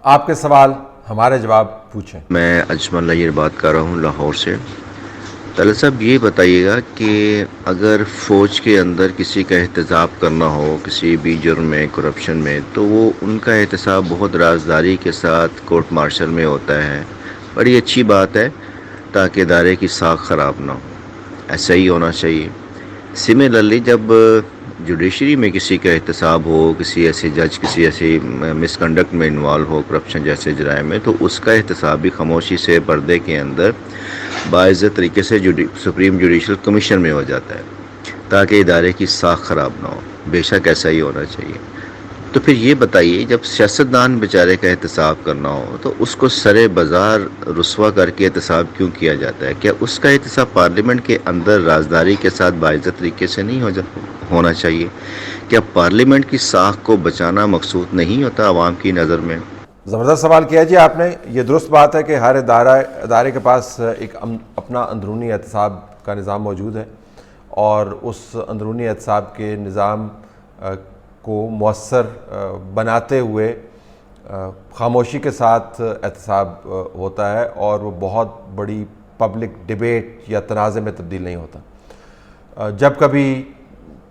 آپ کے سوال ہمارے جواب پوچھیں۔ میں اجمل نیر بات کر رہا ہوں لاہور سے۔ طلعت صاحب یہ بتائیے گا کہ اگر فوج کے اندر کسی کا احتساب کرنا ہو کسی بھی جرم میں کرپشن میں، تو وہ ان کا احتساب بہت رازداری کے ساتھ کورٹ مارشل میں ہوتا ہے۔ بڑی اچھی بات ہے تاکہ ادارے کی ساکھ خراب نہ ہو، ایسا ہی ہونا چاہیے۔ سملرلی جب جوڈیشری میں کسی کا احتساب ہو، کسی ایسے جج کسی ایسی مس کنڈکٹ میں انوالو ہو کرپشن جیسے جرائم میں، تو اس کا احتساب بھی خاموشی سے پردے کے اندر باعزت طریقے سے سپریم جوڈیشل کمیشن میں ہو جاتا ہے تاکہ ادارے کی ساکھ خراب نہ ہو۔ بے شک ایسا ہی ہونا چاہیے۔ تو پھر یہ بتائیے، جب سیاستدان بیچارے کا احتساب کرنا ہو تو اس کو سرے بازار رسوا کر کے احتساب کیوں کیا جاتا ہے؟ کیا اس کا احتساب پارلیمنٹ کے اندر رازداری کے ساتھ باعزت طریقے سے نہیں ہونا چاہیے؟ کیا پارلیمنٹ کی ساکھ کو بچانا مقصود نہیں ہوتا عوام کی نظر میں؟ زبردست سوال کیا جی آپ نے۔ یہ درست بات ہے کہ ہر ادارے کے پاس ایک اپنا اندرونی احتساب کا نظام موجود ہے، اور اس اندرونی احتساب کے نظام کو مؤثر بناتے ہوئے خاموشی کے ساتھ احتساب ہوتا ہے، اور وہ بہت بڑی پبلک ڈیبیٹ یا تنازع میں تبدیل نہیں ہوتا۔ جب کبھی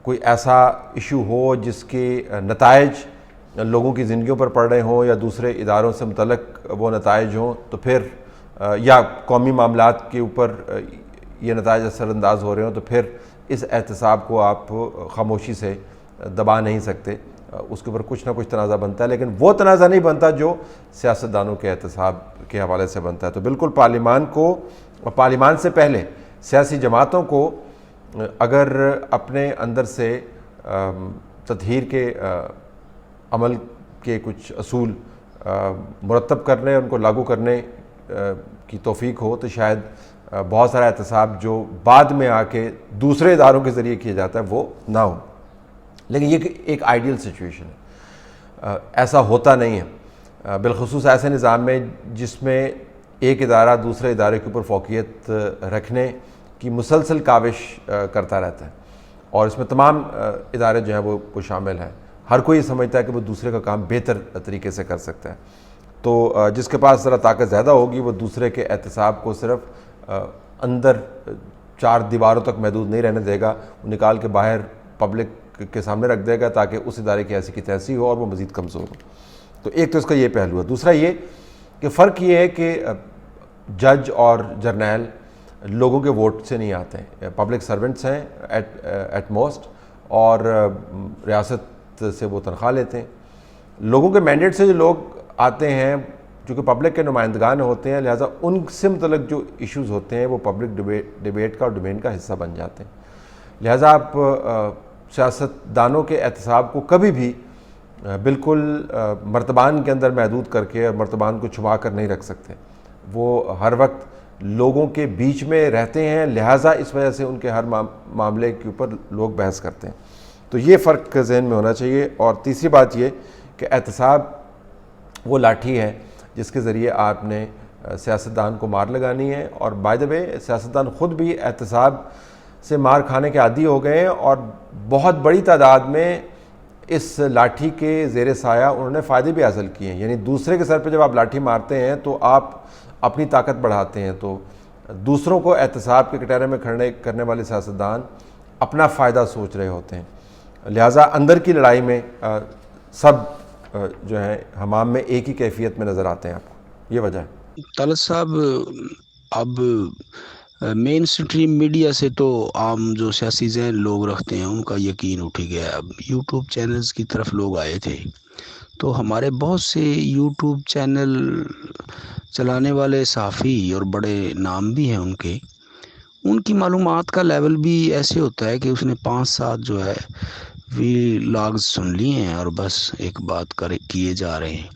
کوئی ایسا ایشو ہو جس کے نتائج لوگوں کی زندگیوں پر پڑ رہے ہوں، یا دوسرے اداروں سے متعلق وہ نتائج ہوں، تو پھر یا قومی معاملات کے اوپر یہ نتائج اثر انداز ہو رہے ہوں، تو پھر اس احتساب کو آپ خاموشی سے دبا نہیں سکتے، اس کے اوپر کچھ نہ کچھ تنازع بنتا ہے، لیکن وہ تنازع نہیں بنتا جو سیاستدانوں کے احتساب کے حوالے سے بنتا ہے۔ تو بالکل پارلیمان سے پہلے سیاسی جماعتوں کو اگر اپنے اندر سے تطہیر کے عمل کے کچھ اصول مرتب کرنے، ان کو لاگو کرنے کی توفیق ہو، تو شاید بہت سارا احتساب جو بعد میں آ کے دوسرے اداروں کے ذریعے کیا جاتا ہے وہ نہ ہو۔ لیکن یہ ایک آئیڈیل سچویشن ہے، ایسا ہوتا نہیں ہے، بالخصوص ایسے نظام میں جس میں ایک ادارہ دوسرے ادارے کے اوپر فوقیت رکھنے کی مسلسل کاوش کرتا رہتا ہے، اور اس میں تمام ادارے جو ہیں وہ شامل ہیں۔ ہر کوئی سمجھتا ہے کہ وہ دوسرے کا کام بہتر طریقے سے کر سکتا ہے، تو جس کے پاس ذرا طاقت زیادہ ہوگی وہ دوسرے کے احتساب کو صرف اندر چار دیواروں تک محدود نہیں رہنے دے گا، وہ نکال کے باہر پبلک کے سامنے رکھ دے گا تاکہ اس ادارے کی ایسی کی تیسی ہو اور وہ مزید کمزور ہو۔ تو ایک تو اس کا یہ پہلو ہے۔ دوسرا یہ کہ فرق یہ ہے کہ جج اور جرنیل لوگوں کے ووٹ سے نہیں آتے ہیں، پبلک سرونٹس ہیں ایٹ موسٹ، اور ریاست سے وہ تنخواہ لیتے ہیں۔ لوگوں کے مینڈیٹ سے جو لوگ آتے ہیں جو کہ پبلک کے نمائندگان ہوتے ہیں، لہٰذا ان سے متعلق جو ایشوز ہوتے ہیں وہ پبلک ڈیبیٹ کا اور ڈومین کا حصہ بن جاتے ہیں۔ لہٰذا آپ سیاستدانوں کے احتساب کو کبھی بھی بالکل مرتبان کے اندر محدود کر کے اور مرتبان کو چھپا کر نہیں رکھ سکتے۔ وہ ہر وقت لوگوں کے بیچ میں رہتے ہیں، لہٰذا اس وجہ سے ان کے ہر معاملے کے اوپر لوگ بحث کرتے ہیں۔ تو یہ فرق ذہن میں ہونا چاہیے۔ اور تیسری بات یہ کہ احتساب وہ لاٹھی ہے جس کے ذریعے آپ نے سیاستدان کو مار لگانی ہے، اور بائی دا وے سیاستدان خود بھی احتساب سے مار کھانے کے عادی ہو گئے ہیں، اور بہت بڑی تعداد میں اس لاٹھی کے زیر سایہ انہوں نے فائدے بھی حاصل کیے ہیں۔ یعنی دوسرے کے سر پہ جب آپ لاٹھی مارتے ہیں تو آپ اپنی طاقت بڑھاتے ہیں، تو دوسروں کو احتساب کے کٹہرے میں کھڑے کرنے والے سیاستدان اپنا فائدہ سوچ رہے ہوتے ہیں، لہٰذا اندر کی لڑائی میں سب جو ہیں حمام میں ایک ہی کیفیت میں نظر آتے ہیں آپ کو۔ یہ وجہ ہے۔ طلعت صاحب، اب مین سٹریم میڈیا سے تو عام جو سیاسی ذہن لوگ رکھتے ہیں ان کا یقین اٹھ گیا ہے۔ اب یوٹیوب چینلز کی طرف لوگ آئے تھے، تو ہمارے بہت سے یوٹیوب چینل چلانے والے صحافی اور بڑے نام بھی ہیں ان کی معلومات کا لیول بھی ایسے ہوتا ہے کہ اس نے 5-7 جو ہے وی لاگز سن لیے ہیں اور بس ایک بات کیے جا رہے ہیں،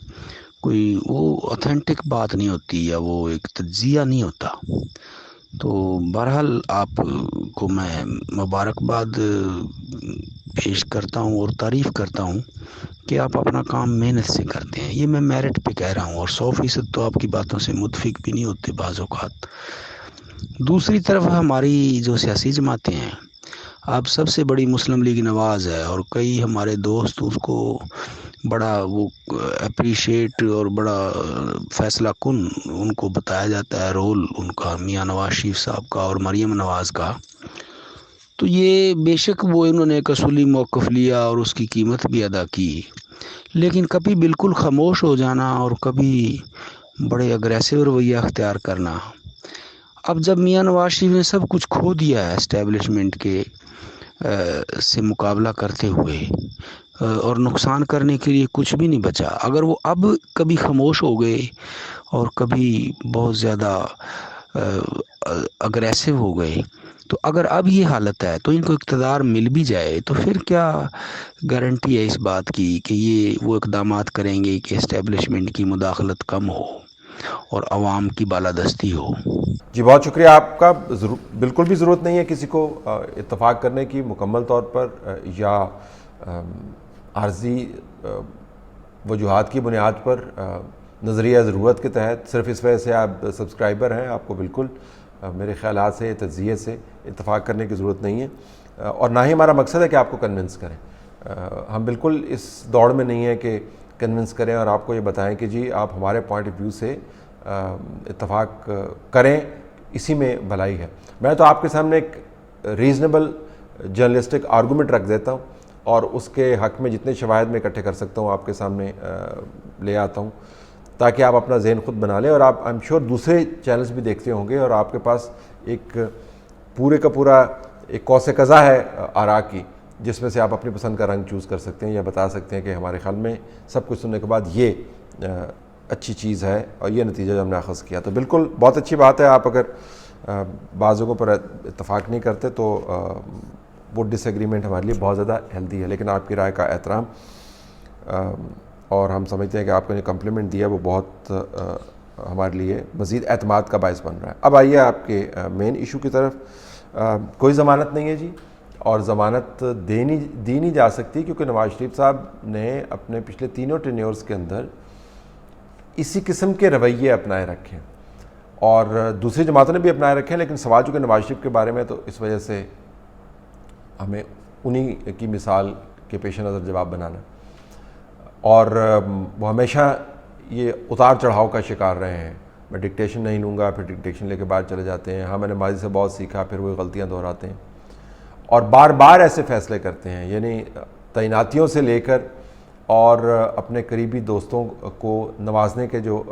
کوئی وہ اوتھینٹک بات نہیں ہوتی یا وہ ایک تجزیہ نہیں ہوتا۔ تو بہرحال آپ کو میں مبارکباد پیش کرتا ہوں اور تعریف کرتا ہوں کہ آپ اپنا کام محنت سے کرتے ہیں، یہ میں میرٹ پہ کہہ رہا ہوں، اور 100% تو آپ کی باتوں سے متفق بھی نہیں ہوتے بعض اوقات۔ دوسری طرف ہماری جو سیاسی جماعتیں ہیں، اب سب سے بڑی مسلم لیگ نواز ہے، اور کئی ہمارے دوست اس کو بڑا وہ اپریشیٹ اور بڑا فیصلہ کن ان کو بتایا جاتا ہے رول ان کا، میاں نواز شریف صاحب کا اور مریم نواز کا. تو یہ بے شک وہ انہوں نے ایک اصولی موقف لیا اور اس کی قیمت بھی ادا کی، لیکن کبھی بالکل خاموش ہو جانا اور کبھی بڑے اگریسو رویہ اختیار کرنا. اب جب میاں نواز شریف نے سب کچھ کھو دیا ہے اسٹیبلشمنٹ کے سے مقابلہ کرتے ہوئے، اور نقصان کرنے کے لیے کچھ بھی نہیں بچا، اگر وہ اب کبھی خاموش ہو گئے اور کبھی بہت زیادہ اگریسو ہو گئے، تو اگر اب یہ حالت ہے تو ان کو اقتدار مل بھی جائے تو پھر کیا گارنٹی ہے اس بات کی کہ یہ وہ اقدامات کریں گے کہ اسٹیبلشمنٹ کی مداخلت کم ہو اور عوام کی بالادستی ہو. جی بہت شکریہ آپ کا. بالکل بھی ضرورت نہیں ہے کسی کو اتفاق کرنے کی مکمل طور پر یا عارضی وجوہات کی بنیاد پر، نظریہ ضرورت کے تحت. صرف اس وجہ سے آپ سبسکرائبر ہیں، آپ کو بالکل میرے خیالات سے، تجزیے سے اتفاق کرنے کی ضرورت نہیں ہے، اور نہ ہی ہمارا مقصد ہے کہ آپ کو کنونس کریں. ہم بالکل اس دوڑ میں نہیں ہیں کہ کنونس کریں اور آپ کو یہ بتائیں کہ جی آپ ہمارے پوائنٹ آف ویو سے اتفاق کریں، اسی میں بھلائی ہے. میں تو آپ کے سامنے ایک ریزنیبل جرنلسٹک آرگومنٹ رکھ دیتا ہوں اور اس کے حق میں جتنے شواہد میں اکٹھے کر سکتا ہوں آپ کے سامنے لے آتا ہوں، تاکہ آپ اپنا ذہن خود بنا لیں. اور آپ آئی ایم شیور دوسرے چینلز بھی دیکھتے ہوں گے اور آپ کے پاس ایک پورے کا پورا ایک قوس قزح ہے آراء کی، جس میں سے آپ اپنی پسند کا رنگ چوز کر سکتے ہیں یا بتا سکتے ہیں کہ ہمارے خیال میں سب کچھ سننے کے بعد یہ اچھی چیز ہے اور یہ نتیجہ جو ہم نے اخذ کیا. تو بالکل بہت اچھی بات ہے. آپ اگر بعض جگہوں پر اتفاق نہیں کرتے تو وہ ڈس ایگریمنٹ ہمارے لیے بہت زیادہ ہیلدی ہے، لیکن آپ کی رائے کا احترام، اور ہم سمجھتے ہیں کہ آپ کو جو کمپلیمنٹ دیا وہ بہت ہمارے لیے مزید اعتماد کا باعث بن رہا ہے. اب آئیے آپ کے مین ایشو کی طرف. کوئی ضمانت نہیں ہے جی، اور ضمانت دی نہیں جا سکتی، کیونکہ نواز شریف صاحب نے اپنے پچھلے تینوں ٹینیورز کے اندر اسی قسم کے رویے اپنائے رکھے ہیں اور دوسری جماعتوں نے بھی اپنائے رکھے ہیں. لیکن سوال چونکہ نواز شریف کے بارے میں، تو اس وجہ سے ہمیں انہی کی مثال کے پیش نظر جواب بنانا. اور وہ ہمیشہ یہ اتار چڑھاؤ کا شکار رہے ہیں. میں ڈکٹیشن نہیں لوں گا، پھر ڈکٹیشن لے کے باہر چلے جاتے ہیں. ہاں میں نے ماضی سے بہت سیکھا، پھر وہ غلطیاں دہراتے ہیں اور بار بار ایسے فیصلے کرتے ہیں. یعنی تعیناتیوں سے لے کر اور اپنے قریبی دوستوں کو نوازنے کے جو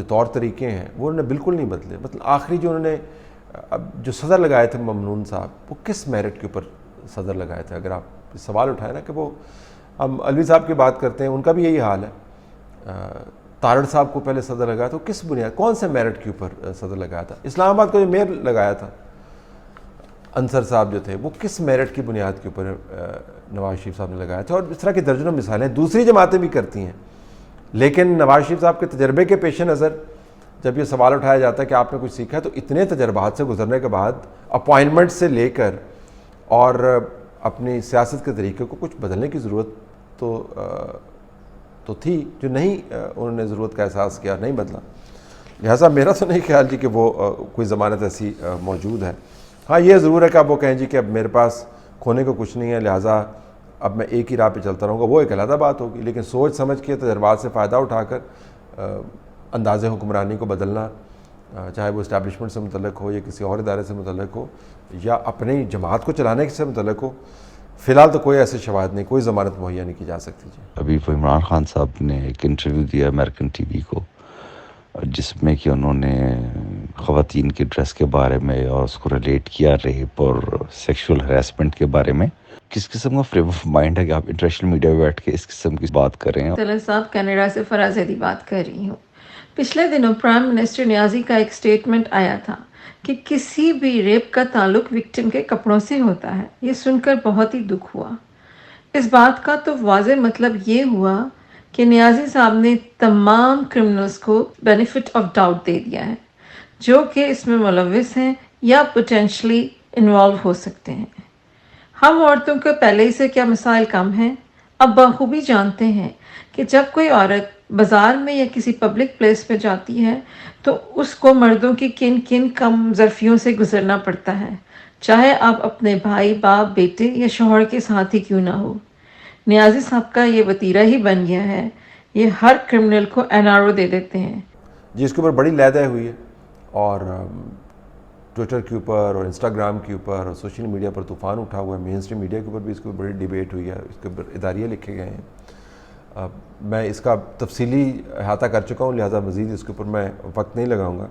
طور طریقے ہیں وہ انہوں نے بالکل نہیں بدلے. مطلب آخری جو انہوں نے اب جو صدر لگائے تھے ممنون صاحب، وہ کس میرٹ کے اوپر صدر لگائے تھے؟ اگر آپ سوال اٹھائے نا کہ وہ، ہم الوی صاحب کی بات کرتے ہیں، ان کا بھی یہی حال ہے. تارڑ صاحب کو پہلے صدر لگایا تھا، کس بنیاد، کون سے میرٹ کے اوپر صدر لگایا تھا؟ اسلام آباد کو جو میئر لگایا تھا انصر صاحب جو تھے، وہ کس میرٹ کی بنیاد کے اوپر نواز شریف صاحب نے لگایا تھا؟ اور اس طرح کی درجنوں مثالیں دوسری جماعتیں بھی کرتی ہیں. لیکن نواز شریف صاحب کے تجربے کے پیش نظر جب یہ سوال اٹھایا جاتا ہے کہ آپ نے کچھ سیکھا ہے، تو اتنے تجربات سے گزرنے کے بعد اپوائنٹمنٹ سے لے کر اور اپنی سیاست کے طریقے کو کچھ بدلنے کی ضرورت تو تھی، جو نہیں انہوں نے ضرورت کا احساس کیا، نہیں بدلا. لہٰذا میرا تو نہیں خیال جی کہ وہ کوئی ضمانت ایسی موجود ہے. ہاں یہ ضرور ہے کہ اب وہ کہیں جی کہ اب میرے پاس کھونے کو کچھ نہیں ہے، لہٰذا اب میں ایک ہی راہ پہ چلتا رہوں گا، وہ ایک علیحدہ بات ہوگی. لیکن سوچ سمجھ کے تجربات سے فائدہ اٹھا کر انداز حکمرانی کو بدلنا، چاہے وہ اسٹیبلشمنٹ سے متعلق ہو یا کسی اور ادارے سے متعلق ہو یا اپنی جماعت کو چلانے سے متعلق ہو، فی الحال تو کوئی ایسے شواہد نہیں، کوئی ضمانت مہیا نہیں کی جا سکتی. جی ابھی وہ عمران خان صاحب نے ایک انٹرویو دیا امریکن ٹی وی کو، جس میں کہ انہوں نے خواتین کے ڈریس کے بارے میں اور اس کو ریلیٹ کیا ریپ اور سیکشول ہراسمنٹ کے بارے میں. کس قسم کا فریم آف مائنڈ ہے کہ آپ انٹرنیشنل میڈیا میں بیٹھ کے اس قسم کی بات کر رہے ہیں؟ طلعت صاحب، کینیڈا سے فراز زیدی بات کر رہی ہوں. پچھلے دنوں پرائم منسٹر نیازی کا ایک سٹیٹمنٹ آیا تھا کہ کسی بھی ریپ کا تعلق وکٹم کے کپڑوں سے ہوتا ہے. یہ سن کر بہت ہی دکھ ہوا. اس بات کا تو واضح مطلب یہ ہوا کہ نیازی صاحب نے تمام کرمنلز کو بینیفٹ آف ڈاؤٹ دے دیا ہے جو کہ اس میں ملوث ہیں یا پوٹینشلی انوالو ہو سکتے ہیں. ہم عورتوں کے پہلے ہی سے کیا مسائل کم ہیں، اب بخوبی جانتے ہیں کہ جب کوئی عورت بازار میں یا کسی پبلک پلیس پہ جاتی ہے تو اس کو مردوں کی کن کن کم ظرفیوں سے گزرنا پڑتا ہے، چاہے آپ اپنے بھائی، باپ، بیٹے یا شوہر کے ساتھ ہی کیوں نہ ہو. نیازی صاحب کا یہ وتیرہ ہی بن گیا ہے، یہ ہر کرمنل کو NRO دے دیتے ہیں۔ جی اس کے اوپر بڑی لہدہ ہوئی ہے، اور ٹویٹر کے اوپر اور انسٹاگرام کے اوپر اور سوشل میڈیا پر طوفان اٹھا ہوا ہے، مین اسٹریم میڈیا کے اوپر بھی اس کے اوپر بڑی ڈیبیٹ ہوئی ہے، اس کے اوپر اداریے لکھے گئے ہیں۔ میں اس کا تفصیلی احاطہ کر چکا ہوں، لہٰذا مزید اس کے اوپر میں وقت نہیں لگاؤں گا۔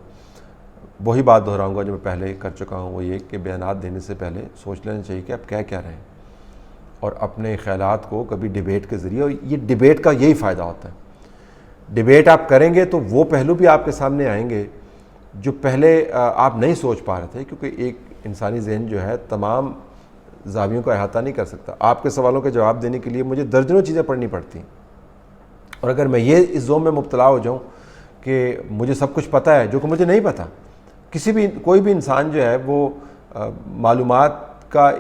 وہی بات دہراؤں گا جو میں پہلے کر چکا ہوں، وہ یہ کہ بیانات دینے سے پہلے سوچ لینا چاہیے کہ آپ کیا رہے ہیں، اور اپنے خیالات کو کبھی ڈیبیٹ کے ذریعے، اور یہ ڈیبیٹ کا یہی فائدہ ہوتا ہے، ڈیبیٹ آپ کریں گے تو وہ پہلو بھی آپ کے سامنے آئیں گے جو پہلے آپ نہیں سوچ پا رہے تھے، کیونکہ ایک انسانی ذہن جو ہے تمام زاویوں کا احاطہ نہیں کر سکتا۔ آپ کے سوالوں کے جواب دینے کے لیے مجھے درجنوں چیزیں پڑھنی پڑتی ہیں، اور اگر میں یہ اس زوم میں مبتلا ہو جاؤں کہ مجھے سب کچھ پتہ ہے جو کہ مجھے نہیں پتہ، کوئی بھی انسان جو ہے وہ معلومات کا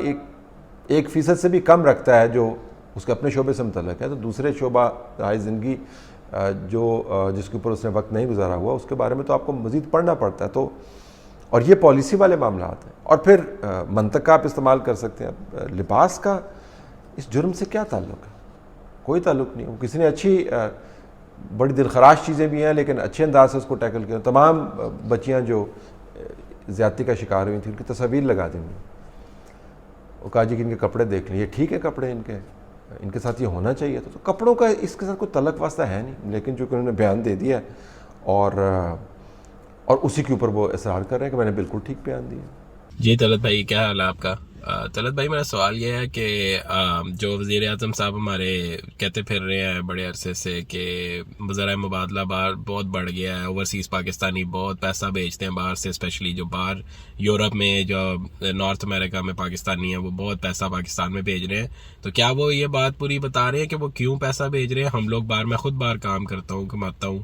1% سے بھی کم رکھتا ہے جو اس کے اپنے شعبے سے متعلق ہے، تو دوسرے شعبہ زندگی جس کے اوپر اس نے وقت نہیں گزارا ہوا اس کے بارے میں تو آپ کو مزید پڑھنا پڑتا ہے۔ تو اور یہ پالیسی والے معاملات ہیں، اور پھر منطق کا آپ استعمال کر سکتے ہیں۔ لباس کا اس جرم سے کیا تعلق ہے؟ کوئی تعلق نہیں۔ کسی نے اچھی بڑی دلخراش چیزیں بھی ہیں لیکن اچھے انداز سے اس کو ٹیکل کیا۔ تمام بچیاں جو زیادتی کا شکار ہوئی تھیں ان کی تصاویر لگا دیں گی، وہ کہا جی کہ ان کے کپڑے دیکھ لیں، یہ ٹھیک ہے کپڑے ان کے ساتھ یہ ہونا چاہیے تو کپڑوں کا اس کے ساتھ کوئی تعلق واسطہ ہے نہیں، لیکن چونکہ انہوں نے بیان دے دیا اور اسی کے اوپر وہ اصرار کر رہے ہیں کہ میں نے بالکل ٹھیک بیان دیا۔ جی طلعت بھائی، کیا حال ہے آپ کا؟ طلعت بھائی میرا سوال یہ ہے کہ جو وزیر اعظم صاحب ہمارے کہتے پھر رہے ہیں بڑے عرصے سے کہ ذرائع مبادلہ باہر بہت بڑھ گیا ہے، اوورسیز پاکستانی بہت پیسہ بیچتے ہیں باہر سے، اسپیشلی جو باہر یورپ میں، جو نارتھ امریکہ میں پاکستانی ہیں وہ بہت پیسہ پاکستان میں بھیج رہے ہیں، تو کیا وہ یہ بات پوری بتا رہے ہیں کہ وہ کیوں پیسہ بھیج رہے ہیں؟ ہم لوگ باہر، میں خود باہر کام کرتا ہوں، کماتا ہوں،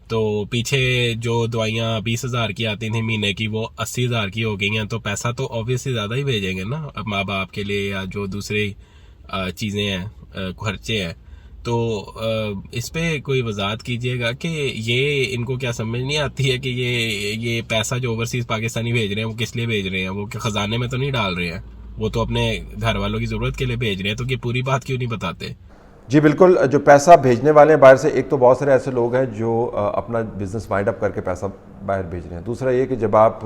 تو پیچھے جو دوائیاں 20,000 کی آتی تھیں مہینے کی وہ 80,000 کی ہو گئی ہیں، تو پیسہ تو اوبیسلی زیادہ ہی بھیجیں گے نا ماں باپ کے لیے یا جو دوسری چیزیں ہیں، خرچے ہیں، تو اس پہ کوئی وضاحت کیجیے گا کہ یہ ان کو کیا سمجھ نہیں آتی ہے کہ یہ پیسہ جو اوورسیز پاکستانی بھیج رہے ہیں وہ کس لیے بھیج رہے ہیں؟ وہ کہ خزانے میں تو نہیں ڈال رہے ہیں، وہ تو اپنے گھر والوں کی ضرورت کے لیے بھیج رہے ہیں، تو یہ پوری بات کیوں نہیں بتاتے؟ جی بالکل، جو پیسہ بھیجنے والے ہیں باہر سے، ایک تو بہت سارے ایسے لوگ ہیں جو اپنا بزنس وائنڈ اپ کر کے پیسہ باہر بھیج رہے ہیں۔ دوسرا یہ کہ جب آپ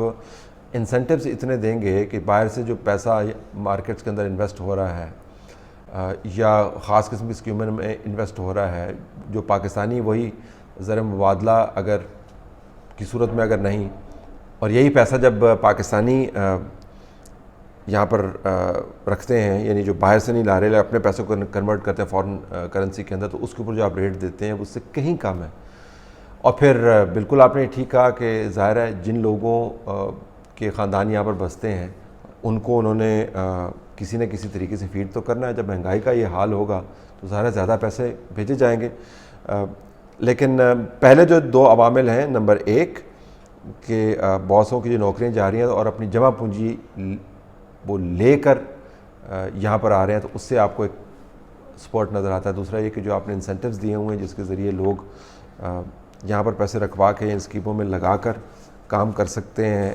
انسینٹیوز اتنے دیں گے کہ باہر سے جو پیسہ مارکیٹس کے اندر انویسٹ ہو رہا ہے یا خاص قسم کی اسکیموں میں انویسٹ ہو رہا ہے، جو پاکستانی وہی زر مبادلہ اگر کی صورت میں اگر نہیں، اور یہی پیسہ جب پاکستانی یہاں پر رکھتے ہیں، یعنی جو باہر سے نہیں لا رہے اپنے پیسوں کو کنورٹ کرتے ہیں فورن کرنسی کے اندر، تو اس کے اوپر جو آپ ریٹ دیتے ہیں اس سے کہیں کم ہے۔ اور پھر بالکل آپ نے ٹھیک کہا کہ ظاہر ہے جن لوگوں کے خاندان یہاں پر بستے ہیں ان کو انہوں نے کسی نہ کسی طریقے سے فیڈ تو کرنا ہے۔ جب مہنگائی کا یہ حال ہوگا تو ظاہر ہے زیادہ پیسے بھیجے جائیں گے، لیکن پہلے جو 2 عوامل ہیں، نمبر 1 کہ باسوں کی جو نوکریاں جا رہی ہیں اور اپنی جمع پونجی وہ لے کر یہاں پر آ رہے ہیں تو اس سے آپ کو ایک سپورٹ نظر آتا ہے۔ دوسرا یہ کہ جو آپ نے انسینٹیوز دیے ہوئے ہیں جس کے ذریعے لوگ یہاں پر پیسے رکھوا کے ان اسکیموں میں لگا کر کام کر سکتے ہیں،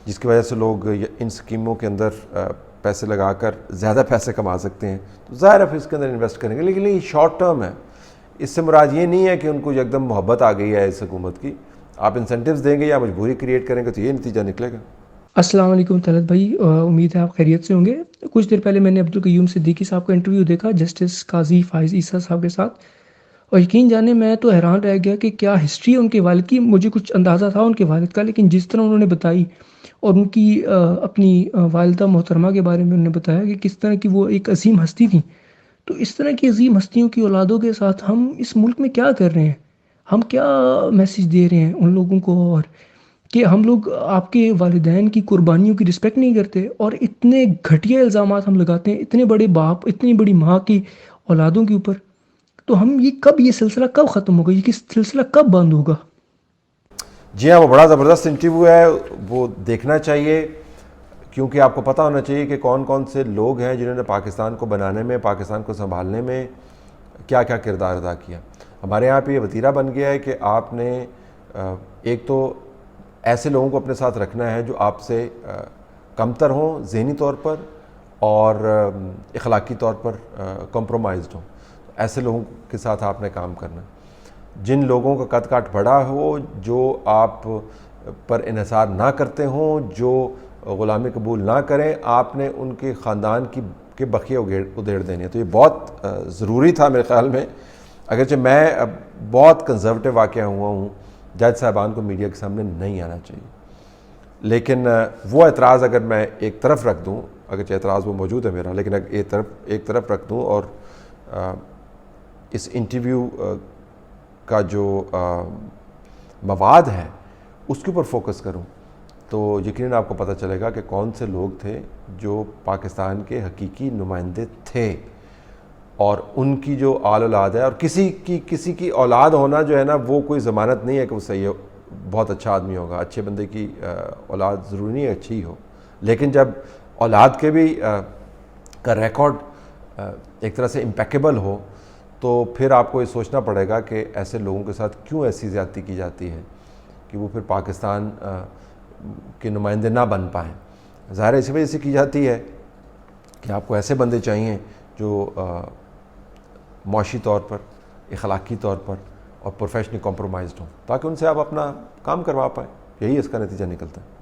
جس کی وجہ سے لوگ ان اسکیموں کے اندر پیسے لگا کر زیادہ پیسے کما سکتے ہیں، تو ظاہر ہے پھر اس کے اندر انویسٹ کریں گے، لیکن یہ شارٹ ٹرم ہے۔ اس سے مراد یہ نہیں ہے کہ ان کو یکدم محبت آ گئی ہے اس حکومت کی۔ آپ انسینٹیوز دیں گے یا مجبوری کریٹ کریں گے تو یہ نتیجہ نکلے گا۔ السلام علیکم طلعت بھائی، امید ہے آپ خیریت سے ہوں گے۔ کچھ دیر پہلے میں نے عبدالقیوم صدیقی صاحب کا انٹرویو دیکھا جسٹس قاضی فائز عیسیٰ صاحب کے ساتھ، اور یقین جانے میں تو حیران رہ گیا کہ کیا ہسٹری ان کے والد کی، مجھے کچھ اندازہ تھا ان کے والد کا، لیکن جس طرح انہوں نے بتائی اور ان کی اپنی والدہ محترمہ کے بارے میں انہوں نے بتایا کہ کس طرح کی وہ ایک عظیم ہستی تھی، تو اس طرح کی عظیم ہستیوں کی اولادوں کے ساتھ ہم اس ملک میں کیا کر رہے ہیں؟ ہم کیا میسیج دے رہے ہیں ان لوگوں کو، اور کہ ہم لوگ آپ کے والدین کی قربانیوں کی رسپیکٹ نہیں کرتے، اور اتنے گھٹیا الزامات ہم لگاتے ہیں اتنے بڑے باپ، اتنی بڑی ماں کی اولادوں کے اوپر، تو ہم یہ سلسلہ کب ختم ہوگا؟ یہ سلسلہ کب بند ہوگا؟ جی ہاں، وہ بڑا زبردست انٹرویو ہے، وہ دیکھنا چاہیے، کیونکہ آپ کو پتہ ہونا چاہیے کہ کون کون سے لوگ ہیں جنہوں نے پاکستان کو بنانے میں، پاکستان کو سنبھالنے میں کیا کیا کردار ادا کیا۔ ہمارے یہاں پہ یہ وتیرہ بن گیا ہے کہ آپ نے ایک تو ایسے لوگوں کو اپنے ساتھ رکھنا ہے جو آپ سے کمتر ہوں ذہنی طور پر اور اخلاقی طور پر کمپرومائزڈ ہوں. ایسے لوگوں کے ساتھ آپ نے کام کرنا ہے. جن لوگوں کا قد کاٹ بڑا ہو, جو آپ پر انحصار نہ کرتے ہوں, جو غلامی قبول نہ کریں, آپ نے ان کے خاندان کے بقیے ادھیڑ دینے. تو یہ بہت ضروری تھا میرے خیال میں. اگرچہ میں بہت کنزرویٹو واقعہ ہوا ہوں, جج صاحبان کو میڈیا کے سامنے نہیں آنا چاہیے, لیکن وہ اعتراض اگر میں ایک طرف رکھ دوں, اگرچہ اعتراض وہ موجود ہے میرا, لیکن ایک طرف رکھ دوں اور اس انٹرویو کا جو مواد ہے اس کے اوپر فوکس کروں, تو یقیناً آپ کو پتہ چلے گا کہ کون سے لوگ تھے جو پاکستان کے حقیقی نمائندے تھے, اور ان کی جو آل اولاد ہے, اور کسی کی اولاد ہونا جو ہے نا وہ کوئی ضمانت نہیں ہے کہ وہ صحیح بہت اچھا آدمی ہوگا. اچھے بندے کی اولاد ضروری نہیں ہے اچھی ہو, لیکن جب اولاد کے بھی کا ریکارڈ ایک طرح سے امپیکیبل ہو تو پھر آپ کو یہ سوچنا پڑے گا کہ ایسے لوگوں کے ساتھ کیوں ایسی زیادتی کی جاتی ہے کہ وہ پھر پاکستان کے نمائندے نہ بن پائیں. ظاہر اسی وجہ سے کی جاتی ہے کہ آپ کو ایسے بندے چاہیے جو معاشی طور پر, اخلاقی طور پر اور پروفیشنلی کمپرومائزڈ ہوں, تاکہ ان سے آپ اپنا کام کروا پائیں. یہی اس کا نتیجہ نکلتا ہے.